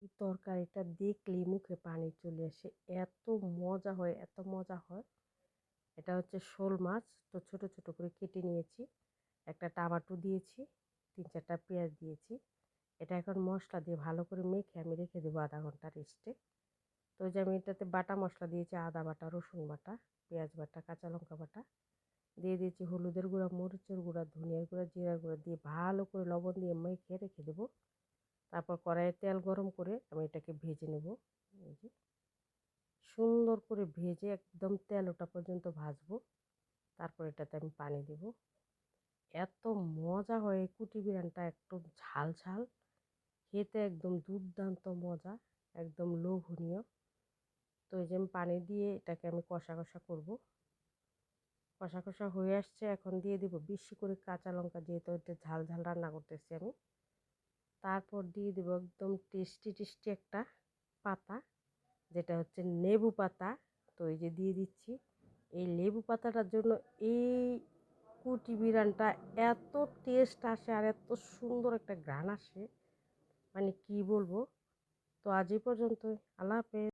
এই তরকারিটা দেখলেই মুখে পানি চলে আসে। এত মজা হয়, এত মজা হয়। এটা হচ্ছে শোল মাছ। তো ছোট ছোট করে কেটে নিয়েছি। একটা টমেটো দিয়েছি, ৩-৪টা পেঁয়াজ দিয়েছি। এটা এখন মশলা দিয়ে ভালো করে মেখে আমি রেখে দেবো আধা ঘন্টা রেস্টে। তো ওই যে আমি এটাতে বাটা মশলা দিয়েছি, আদা বাটা, রসুন বাটা, পেঁয়াজ বাটা, কাঁচা লঙ্কা বাটা দিয়ে দিয়েছি, হলুদের গুঁড়া, মরিচের গুঁড়া, ধনিয়ার গুঁড়া, জিরার গুঁড়া দিয়ে ভালো করে লবণ দিয়ে মেখে রেখে দেবো। তারপর কড়াইয়ে তেল গরম করে আমি এটাকে ভেজে নেব। এই যে সুন্দর করে ভেজে একদম তেল ওঠা পর্যন্ত ভাজবো। তারপর এটাতে আমি পানি দেব। এত মজা হয় এই কুটি বিরানটা, একদম ঝাল ঝাল, খেতে একদম দুর্দান্ত মজা, একদম লোভনীয়। তো এই যে আমি পানি দিয়ে এটাকে আমি কষা কষা করবো। কষা কষা হয়ে আসছে, এখন দিয়ে দিব বেশি করে কাঁচা লঙ্কা, যেহেতু এটা ঝাল ঝাল রান্না করতেছি আমি। তারপর দিয়ে দেব একদম টেস্টি টেস্টি একটা পাতা, যেটা হচ্ছে লেবু পাতা। তো এই যে দিয়ে দিচ্ছি। এই লেবু পাতাটার জন্য এই কুটি বিরানটা এত টেস্ট আসে আর এত সুন্দর একটা ঘ্রাণ আসে, মানে কি বলবো। তো আজ এই পর্যন্তই। আল্লাহ হাফেজ।